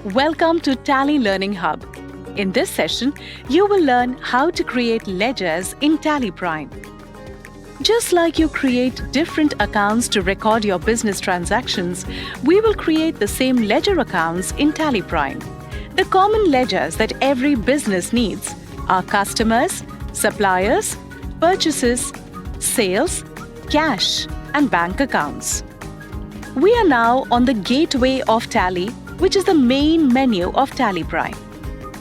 Welcome to Tally Learning Hub. In this session, you will learn how to create ledgers in Tally Prime. Just like you create different accounts to record your business transactions, we will create the same ledger accounts in Tally Prime. The common ledgers that every business needs are customers, suppliers, purchases, sales, cash, and bank accounts. We are now on the gateway of Tally, which is the main menu of Tally Prime.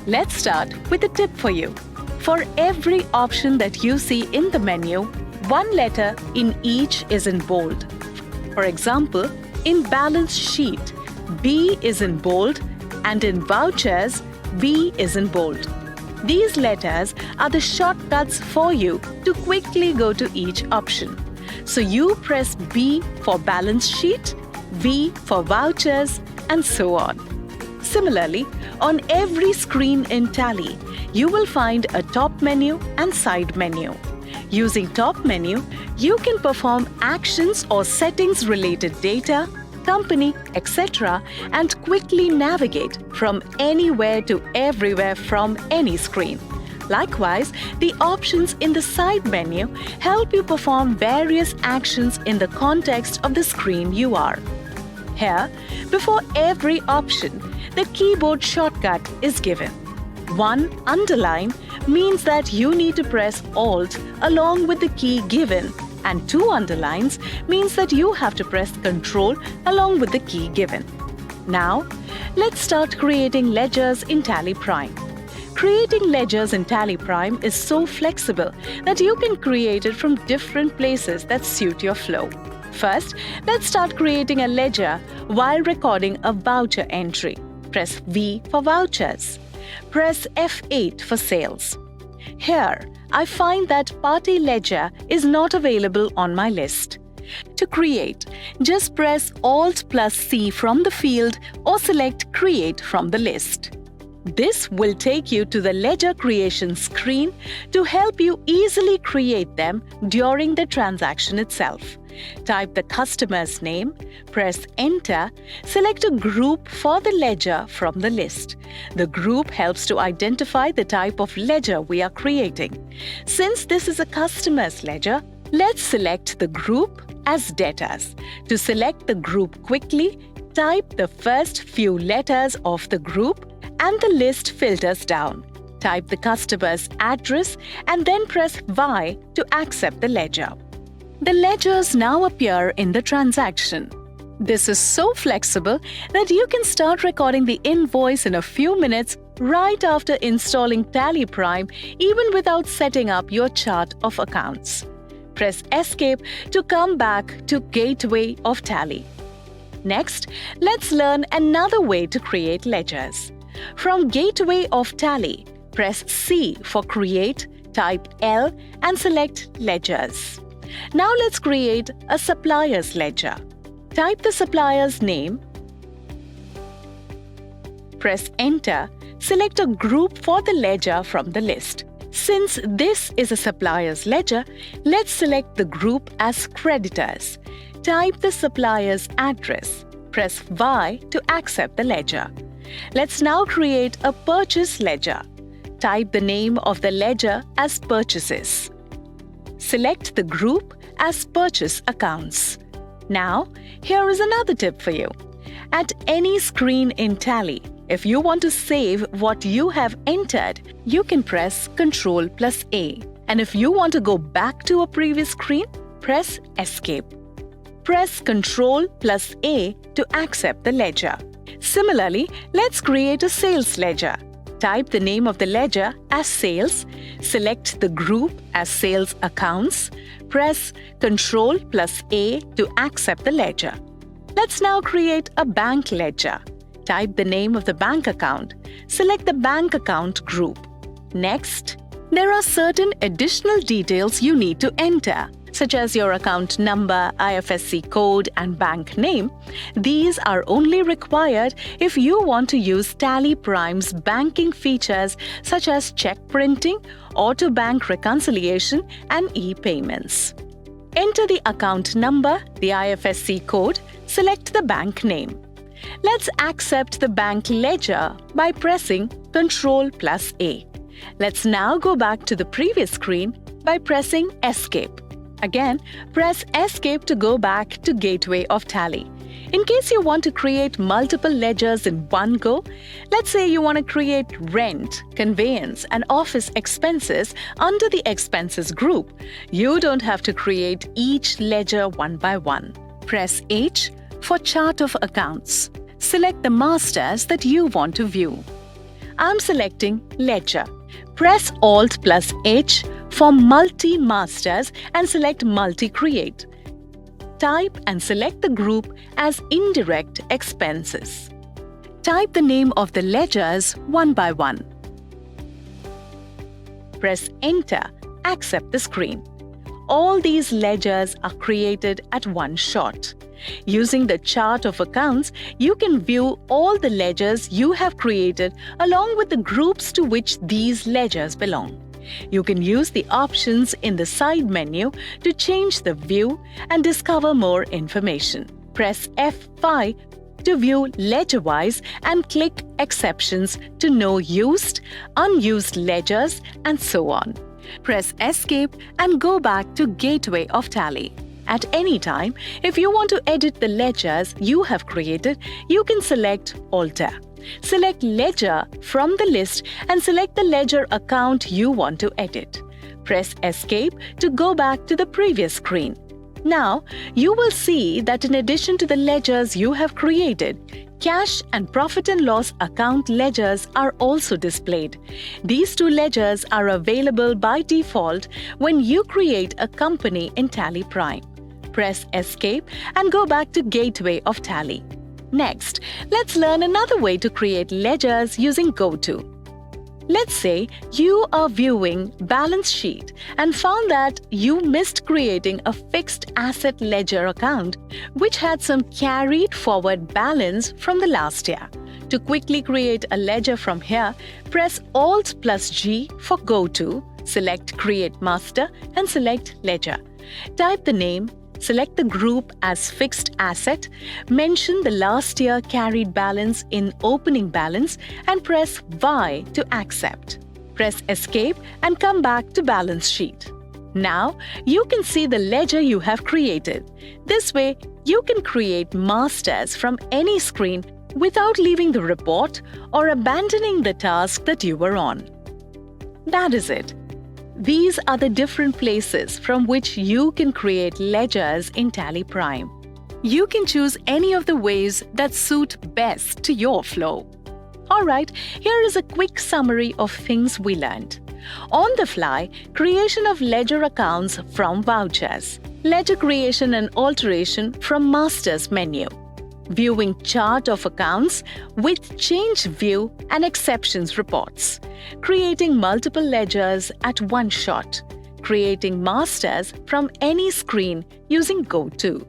Let's start with a tip for you. For every option that you see in the menu, one letter in each is in bold. For example, in balance sheet, B is in bold, and in vouchers, B is in bold. These letters are the shortcuts for you to quickly go to each option. So you press B for balance sheet, V for vouchers, and so on. Similarly, on every screen in Tally, you will find a top menu and side menu. Using top menu, you can perform actions or settings related data, company, etc. and quickly navigate from anywhere to everywhere from any screen. Likewise, the options in the side menu help you perform various actions in the context of the screen you are. Here, before every option, the keyboard shortcut is given. One underline means that you need to press Alt along with the key given, and two underlines means that you have to press Control along with the key given. Now, let's start creating ledgers in Tally Prime. Creating ledgers in Tally Prime is so flexible that you can create it from different places that suit your flow. First, let's start creating a ledger while recording a voucher entry. Press V for vouchers. Press F8 for sales. Here, I find that party ledger is not available on my list. To create, just press Alt plus C from the field or select Create from the list. This will take you to the ledger creation screen to help you easily create them during the transaction itself. Type the customer's name, press Enter, select a group for the ledger from the list. The group helps to identify the type of ledger we are creating. Since this is a customer's ledger, let's select the group as debtors. To select the group quickly, type the first few letters of the group and the list filters down. Type the customer's address and then press Y to accept the ledger. The ledgers now appear in the transaction. This is so flexible that you can start recording the invoice in a few minutes right after installing Tally Prime, even without setting up your chart of accounts. Press Escape to come back to Gateway of Tally. Next, let's learn another way to create ledgers. From Gateway of Tally, press C for Create, type L and select Ledgers. Now let's create a supplier's ledger. Type the supplier's name, press Enter, select a group for the ledger from the list. Since this is a supplier's ledger, let's select the group as creditors. Type the supplier's address, press Y to accept the ledger. Let's now create a purchase ledger. Type the name of the ledger as Purchases. Select the group as Purchase Accounts. Now, here is another tip for you. At any screen in Tally, if you want to save what you have entered, you can press Ctrl plus A. And if you want to go back to a previous screen, press Escape. Press Ctrl plus A to accept the ledger. Similarly, let's create a sales ledger. Type the name of the ledger as Sales, select the group as Sales Accounts, press Ctrl plus A to accept the ledger. Let's now create a bank ledger. Type the name of the bank account, select the bank account group. Next, there are certain additional details you need to enter, such as your account number, IFSC code, and bank name. These are only required if you want to use Tally Prime's banking features such as check printing, auto bank reconciliation, and e-payments. Enter the account number, the IFSC code, select the bank name. Let's accept the bank ledger by pressing Ctrl+A. Let's now go back to the previous screen by pressing Escape. Again, press Escape to go back to Gateway of Tally. In case you want to create multiple ledgers in one go, let's say you want to create rent, conveyance, and office expenses under the expenses group. You don't have to create each ledger one by one. Press H for Chart of Accounts. Select the masters that you want to view. I'm selecting Ledger. Press Alt+H for Multi-Masters and select Multi-Create. Type and select the group as Indirect Expenses. Type the name of the ledgers one by one. Press Enter. Accept the screen. All these ledgers are created at one shot. Using the chart of accounts, you can view all the ledgers you have created along with the groups to which these ledgers belong. You can use the options in the side menu to change the view and discover more information. Press F5 to view ledger-wise and click Exceptions to know used, unused ledgers, and so on. Press Escape and go back to Gateway of Tally. At any time, if you want to edit the ledgers you have created, you can select Alter. Select Ledger from the list and select the ledger account you want to edit. Press Escape to go back to the previous screen. Now, you will see that in addition to the ledgers you have created, cash and profit and loss account ledgers are also displayed. These two ledgers are available by default when you create a company in Tally Prime. Press Escape and go back to Gateway of Tally. Next, let's learn another way to create ledgers using GoTo. Let's say you are viewing balance sheet and found that you missed creating a fixed asset ledger account which had some carried forward balance from the last year. To quickly create a ledger from here, press Alt+G for GoTo, select Create Master and select Ledger. Type the name, select the group as Fixed Asset, mention the last year carried balance in Opening Balance and press Y to accept. Press Escape and come back to Balance Sheet. Now, you can see the ledger you have created. This way, you can create masters from any screen without leaving the report or abandoning the task that you were on. That is it. These are the different places from which you can create ledgers in Tally Prime. You can choose any of the ways that suit best to your flow. Alright, here is a quick summary of things we learned. On the fly, creation of ledger accounts from vouchers. Ledger creation and alteration from Masters menu. Viewing chart of accounts with change view and exceptions reports. Creating multiple ledgers at one shot. Creating masters from any screen using GoTo.